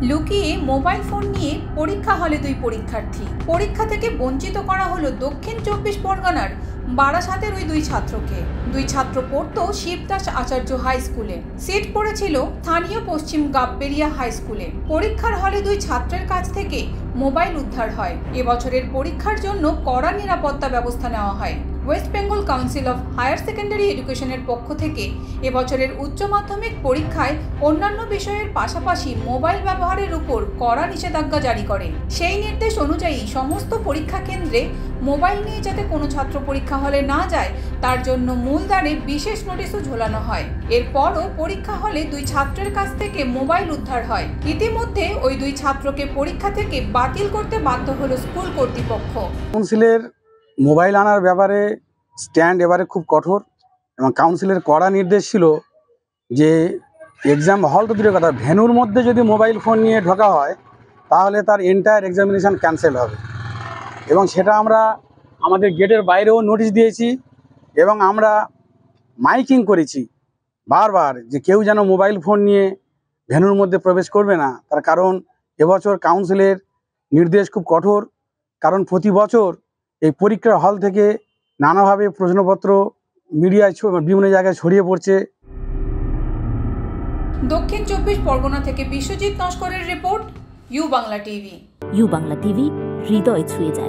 লুকিয়ে mobile phone নিয়ে পরীক্ষা হলে দুই পরীক্ষার্থী। পরীক্ষা থেকে বঞ্চিত করা হলো দক্ষিণ 24 পরগনার বারাসাতের ওই দুই ছাত্রকে। দুই ছাত্র পড়তো শিবদাস আচার্য হাই স্কুলে, সিট পড়েছিল স্থানীয় পশ্চিম গাববেরিয়া হাই স্কুলে। পরীক্ষার হলে দুই ছাত্রের কাছ থেকে মোবাইল উদ্ধার হয়। এবছরের পরীক্ষার জন্য কড়া নিরাপত্তা ব্যবস্থা নেওয়া হয়। West Bengal Council of Higher Secondary এডুকেশনের পক্ষ থেকে এবছরের উচ্চ মাধ্যমিক পরীক্ষায় অন্যান্য বিষয়ের পাশাপাশি মোবাইল ব্যবহারের উপর কড়া নিষেধাজ্ঞা জারি করে। সেই নির্দেশ অনুযায়ী সমস্ত পরীক্ষা কেন্দ্রে মোবাইল নিয়ে যাতে কোনো ছাত্র পরীক্ষা হলে না যায় তার জন্য মূলদ্বারে বিশেষ নোটিশও ঝোলানো হয়। এরপরও পরীক্ষা হলে দুই ছাত্রের কাছ থেকে মোবাইল উদ্ধার হয়। ইতিমধ্যে ওই দুই ছাত্রকে পরীক্ষা থেকে বাতিল করতে বাধ্য হলো স্কুল কর্তৃপক্ষ। কাউন্সিলের মোবাইল আনার ব্যাপারে স্ট্যান্ড এবারে খুব কঠোর এবং কাউন্সিলের কড়া নির্দেশ ছিল যে এক্সাম হল তো দূরের কথা, ভেন্যুর মধ্যে যদি মোবাইল ফোন নিয়ে ঢোকা হয় তাহলে তার এন্টায়ার এক্সামিনেশান ক্যান্সেল হবে। এবং সেটা আমরা আমাদের গেটের বাইরেও নোটিশ দিয়েছি এবং আমরা মাইকিং করেছি বারবার যে কেউ যেন মোবাইল ফোন নিয়ে ভেন্যুর মধ্যে প্রবেশ করবে না। তার কারণ এবছর কাউন্সিলের নির্দেশ খুব কঠোর, কারণ প্রতি বছর এই পরীক্ষার হল থেকে নানাভাবে প্রশ্নপত্র মিডিয়ায় বিভিন্ন জায়গায় ছড়িয়ে পড়ছে। দক্ষিণ 24 পরগনা থেকে বিশ্বজিৎ নস্করের রিপোর্ট, U Bangla TV. U Bangla TV, হৃদয় ছুঁয়ে যায়।